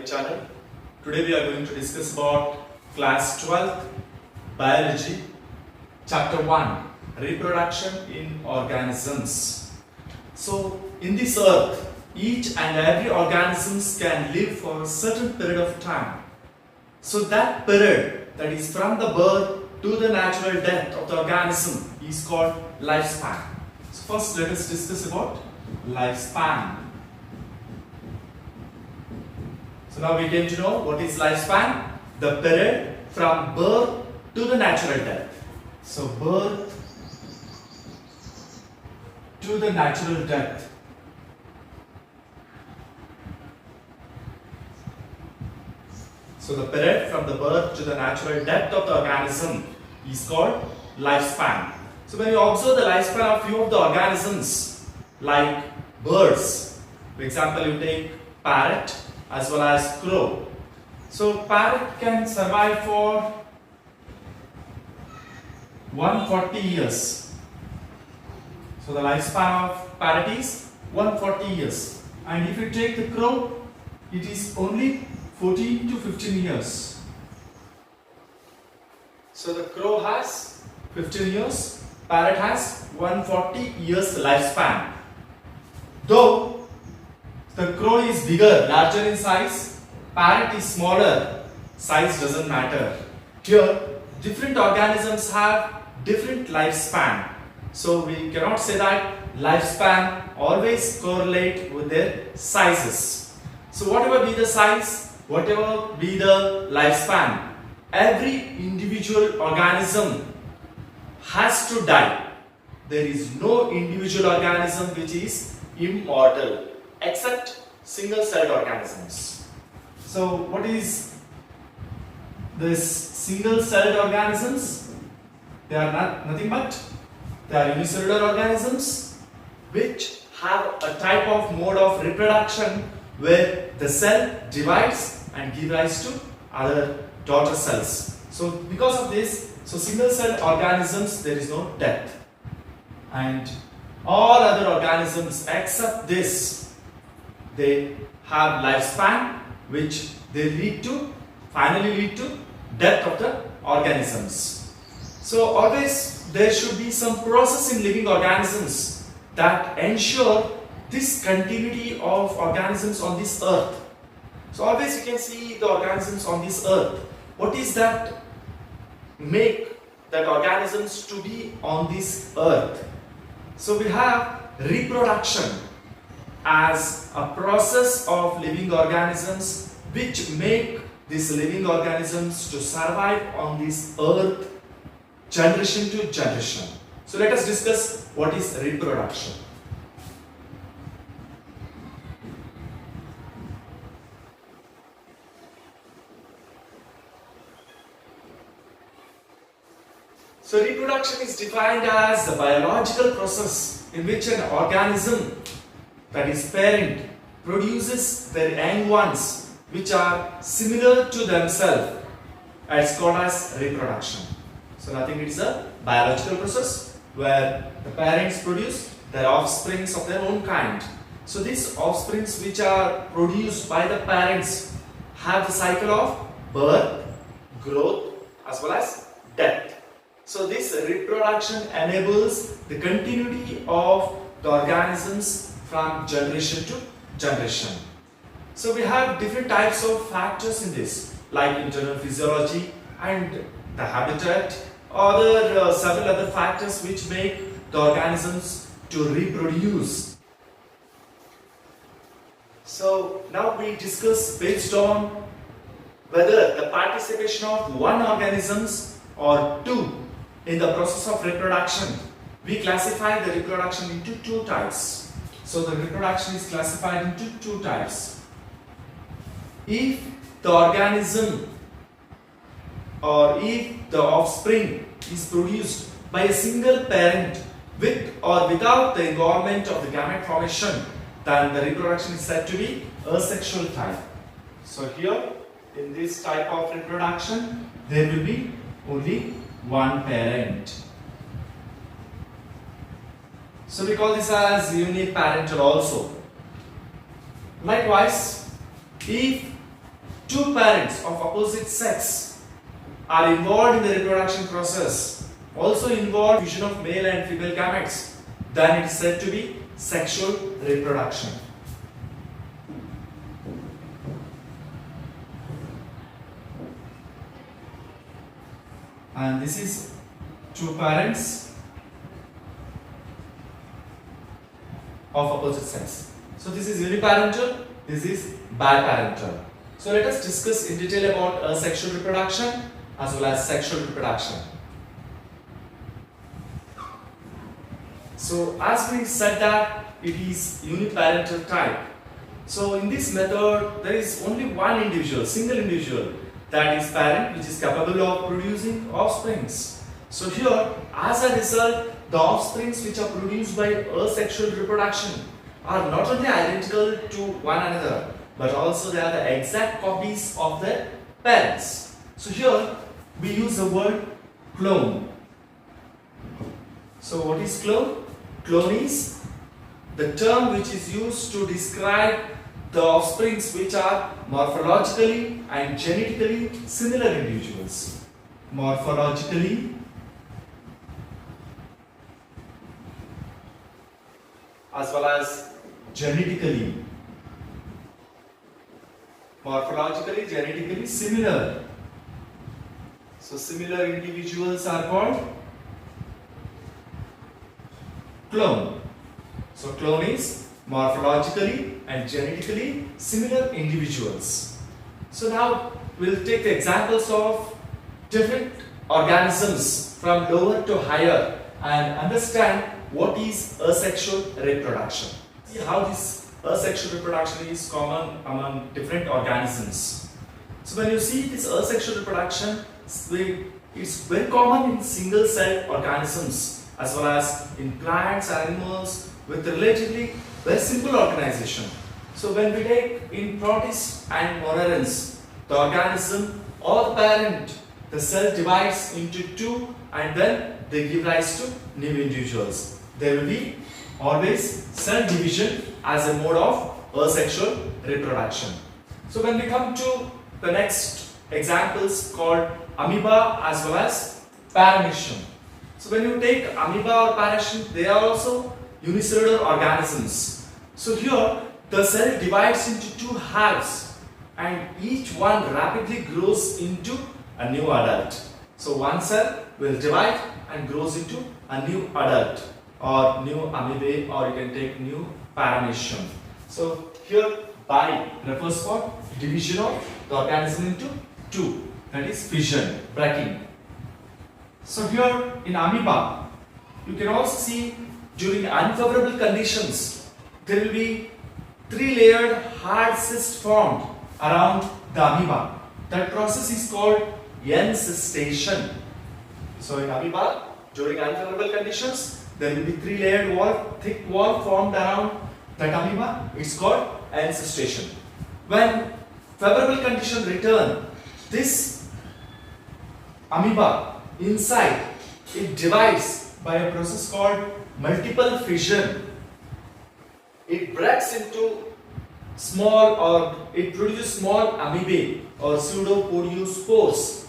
channel. Today we are going to discuss about class 12th biology chapter 1 reproduction in organisms. So in this earth each and every organisms can live for a certain period of time. So that period, that is from the birth to the natural death of the organism, is called lifespan. So first let us discuss about lifespan. So now we came to know what is lifespan, the period from birth to the natural death. So birth to the natural death. So the period from the birth to the natural death of the organism is called lifespan. So when you observe the lifespan of few of the organisms like birds, for example you take parrot as well as crow. So parrot can survive for 140 years. So the lifespan of parrot is 140 years. And if you take the crow, it is only 14 to 15 years. So the crow has 15 years, parrot has 140 years lifespan. Though the crow is bigger, larger in size, parrot is smaller, size doesn't matter. Here, different organisms have different lifespan. So we cannot say that lifespan always correlate with their sizes. So whatever be the size, whatever be the lifespan, every individual organism has to die. There is no individual organism which is immortal except single-celled organisms. So what is this single-celled organisms? They are nothing but they are unicellular organisms which have a type of mode of reproduction where the cell divides and gives rise to other daughter cells. So because of this, so single-celled organisms, there is no death. And all other organisms except this, they have lifespan which they finally lead to death of the organisms. So always there should be some process in living organisms that ensure this continuity of organisms on this earth. So always you can see the organisms on this earth. What is that make that organisms to be on this earth? So we have reproduction as a process of living organisms which make these living organisms to survive on this earth generation to generation. So let us discuss what is reproduction. So reproduction is defined as a biological process in which an organism, that is parent, produces their young ones which are similar to themselves. It's called as reproduction. So nothing, it is a biological process where the parents produce their offsprings of their own kind. So these offsprings which are produced by the parents have the cycle of birth, growth as well as death. So this reproduction enables the continuity of the organisms from generation to generation. So we have different types of factors in this, like internal physiology and the habitat, several other factors which make the organisms to reproduce. So now we discuss based on whether the participation of one organisms or two in the process of reproduction. We classify the reproduction into two types. So the reproduction is classified into two types. If the organism or if the offspring is produced by a single parent with or without the involvement of the gamete formation, then the reproduction is said to be asexual type. So here in this type of reproduction there will be only one parent. So we call this as uniparental also. Likewise, if two parents of opposite sex are involved in the reproduction process, also involve fusion of male and female gametes, then it is said to be sexual reproduction. And this is two parents of opposite sex. So this is uniparental, this is biparental. So let us discuss in detail about asexual reproduction as well as sexual reproduction. So as we said that it is uniparental type. So in this method there is only one individual, single individual, that is parent, which is capable of producing offsprings. So here, as a result, the offsprings which are produced by asexual reproduction are not only identical to one another, but also they are the exact copies of their parents. So here we use the word clone. So what is clone? Clone is the term which is used to describe the offsprings which are morphologically and genetically similar individuals. Morphologically as well as genetically. Morphologically, genetically similar. So similar individuals are called clone. So clone is morphologically and genetically similar individuals. So now we'll take the examples of different organisms from lower to higher and understand what is asexual reproduction. See how this asexual reproduction is common among different organisms. So when you see this asexual reproduction, it's very common in single-celled organisms as well as in plants, animals with relatively very simple organization. So when we take in protists and monorans, the organism or the parent, the cell divides into two and then they give rise to new individuals. There will be always cell division as a mode of asexual reproduction. So when we come to the next examples called amoeba as well as paramecium. So when you take amoeba or paramecium, they are also unicellular organisms. So here the cell divides into two halves and each one rapidly grows into a new adult. So one cell will divide and grows into a new adult or new amoeba, or you can take new paramecium. So here bi refers for division of the organism into two, that is fission, breaking. So here in amoeba you can also see during unfavorable conditions there will be three-layered hard cyst formed around the amoeba. That process is called encystation. So in amoeba during unfavorable conditions there will be three-layered wall, thick wall formed around that amoeba. It's called encystation. When favorable conditions return, this amoeba inside it divides by a process called multiple fission. It breaks into small, or it produces small amoebae or pseudopodospores,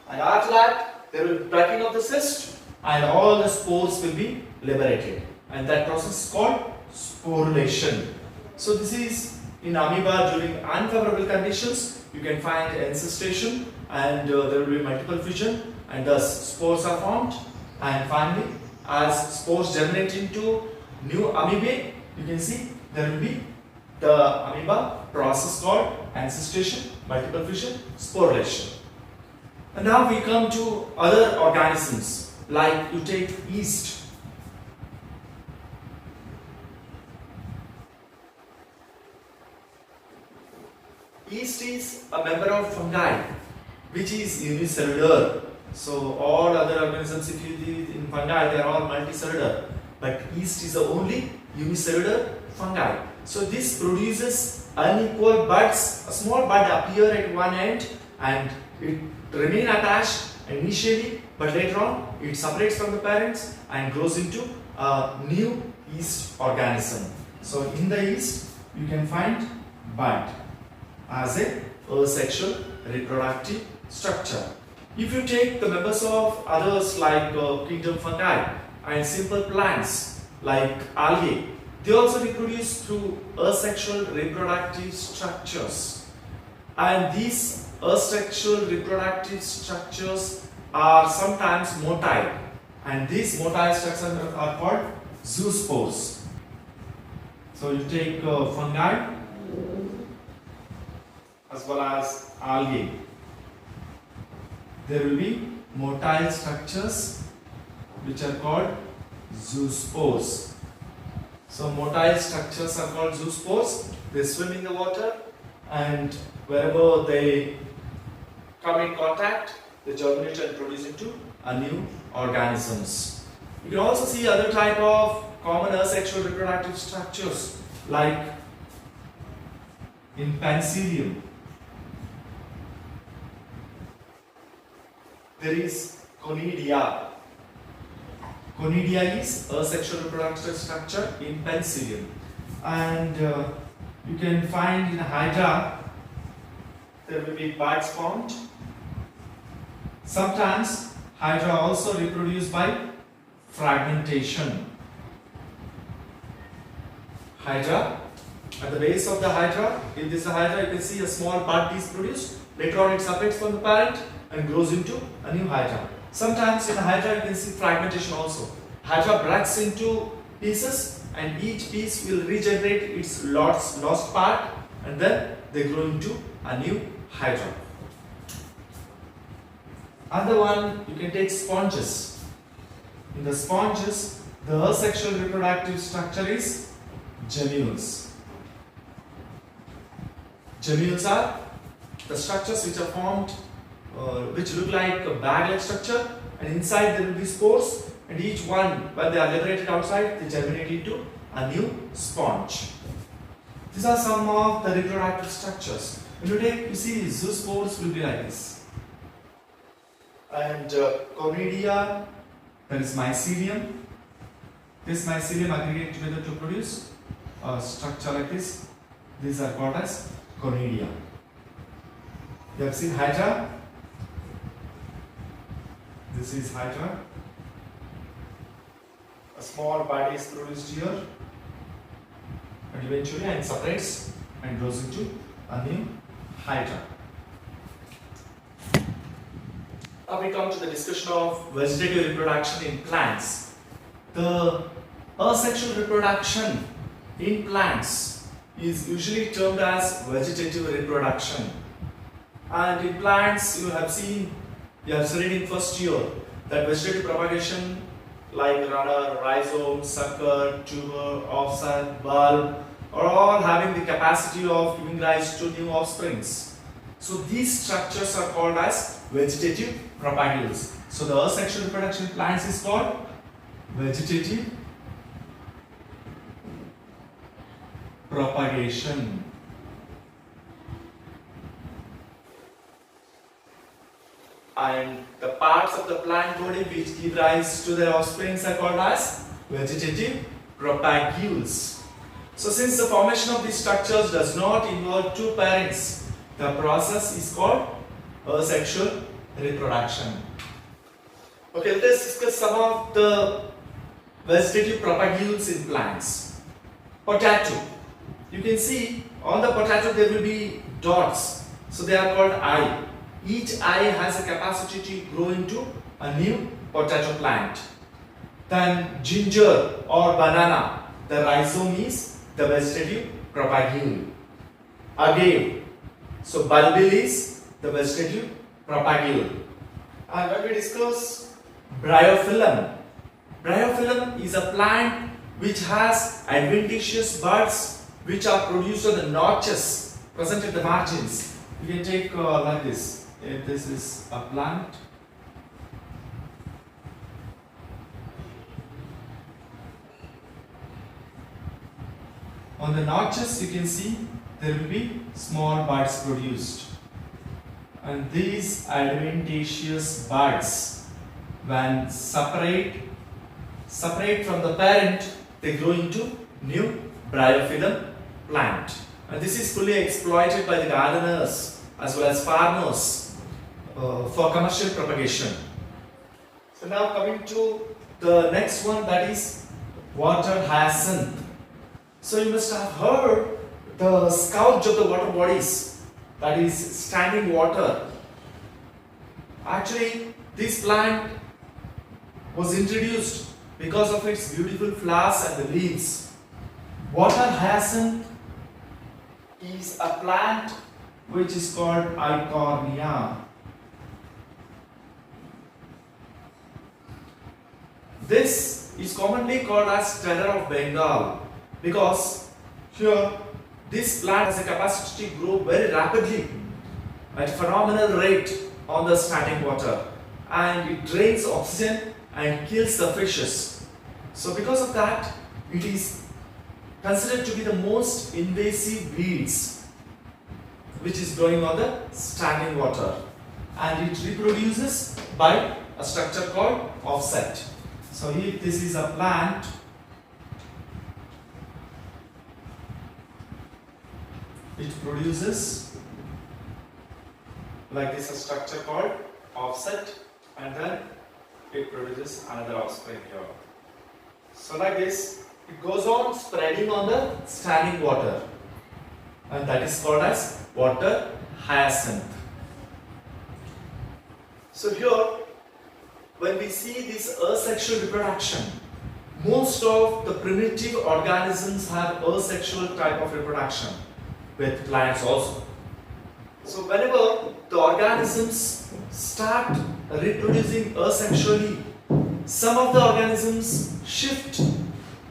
and after that there will be breaking of the cyst and all the spores will be liberated, and that process is called sporulation. So this is in amoeba during unfavorable conditions. You can find encystation and there will be multiple fission and thus spores are formed, and finally as spores germinate into new amoebae, you can see there will be the amoeba process called encystation, multiple fission, sporulation. And now we come to other organisms, like you take yeast. Yeast is a member of fungi which is unicellular. So all other organisms, if you see in fungi, they are all multicellular, but yeast is the only unicellular fungi. So this produces unequal buds. A small bud appear at one end and it remain attached initially, but later on it separates from the parents and grows into a new yeast organism. So in the yeast you can find bud as a asexual reproductive structure. If you take the members of others like kingdom fungi and simple plants like algae, they also reproduce through asexual reproductive structures. And these asexual reproductive structures are sometimes motile, and these motile structures are called zoospores. So you take fungi as well as algae. There will be motile structures which are called zoospores. So motile structures are called zoospores. They swim in the water, and wherever they come in contact, they germinate and produce into a new organisms. You can also see other type of common asexual reproductive structures like in Penicillium. There is Conidia. Conidia is a sexual reproductive structure in Penicillium, and you can find in Hydra there will be buds formed. Sometimes Hydra also reproduce by fragmentation. Hydra, at the base of the Hydra, in this Hydra you can see a small bud is produced. Later on it separates from the parent and grows into a new Hydra. Sometimes in the Hydra you can see fragmentation also. Hydra breaks into pieces, and each piece will regenerate its lost part, and then they grow into a new Hydra. Other one, you can take sponges. In the sponges, the asexual reproductive structure is gemmules. Gemmules are the structures which are formed, which look like a bag-like structure, and inside there will be spores, and each one, when they are liberated outside, they germinate into a new sponge. These are some of the reproductive structures. When you see zoospores will be like this. And Conidia, there is mycelium. This mycelium aggregate together to produce a structure like this. These are called as Conidia. You have seen Hydra. This is Hydra. A small body is produced here, and eventually it separates and grows into a new Hydra. Now we come to the discussion of vegetative reproduction in plants. The asexual reproduction in plants is usually termed as vegetative reproduction. And in plants, you have studied in first year that vegetative propagation like runner, rhizome, sucker, tuber, offset, bulb are all having the capacity of giving rise to new offsprings. So these structures are called as vegetative propagules. So the asexual reproduction in plants is called vegetative propagation. And the parts of the plant body which give rise to their offsprings are called as vegetative propagules. So since the formation of these structures does not involve two parents, the process is called asexual reproduction. Okay, let us discuss some of the vegetative propagules in plants. Potato. You can see on the potato there will be dots. So they are called eye. Each eye has a capacity to grow into a new potato plant. Then ginger or banana, the rhizome is the vegetative propagule. Agave, so bulbil is the vegetative propagule. And when we discuss bryophyllum, bryophyllum is a plant which has adventitious buds which are produced on the notches present at the margins. You can take like this. If this is a plant, on the notches you can see there will be small buds produced, and these adventitious buds, when separate from the parent, they grow into new bryophyllum plant. And this is fully exploited by the gardeners as well as farmers for commercial propagation. So now coming to the next one, that is water hyacinth. So you must have heard the scourge of the water bodies, that is standing water. Actually, this plant was introduced because of its beautiful flowers and the leaves. Water hyacinth is a plant which is called Eichhornia. This is commonly called as Terror of Bengal because here this plant has a capacity to grow very rapidly at phenomenal rate on the standing water, and it drains oxygen and kills the fishes. So because of that, it is considered to be the most invasive weeds which is growing on the standing water, and it reproduces by a structure called offset. So if this is a plant, it produces like this a structure called offset, and then it produces another offspring here. So like this, it goes on spreading on the standing water, and that is called as water hyacinth. So here, when we see this asexual reproduction, most of the primitive organisms have asexual type of reproduction, with plants also. So whenever the organisms start reproducing asexually, some of the organisms shift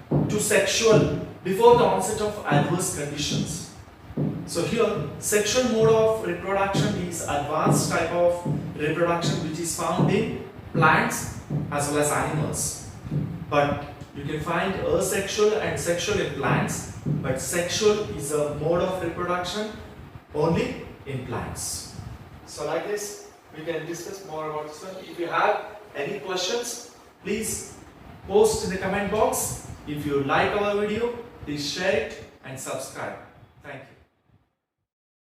to sexual before the onset of adverse conditions. So here, sexual mode of reproduction is advanced type of reproduction which is found in plants as well as animals. But you can find asexual and sexual in plants, but sexual is a mode of reproduction only in plants. So like this, we can discuss more about this one. If you have any questions, please post in the comment box. If you like our video, please share it and subscribe. Thank you.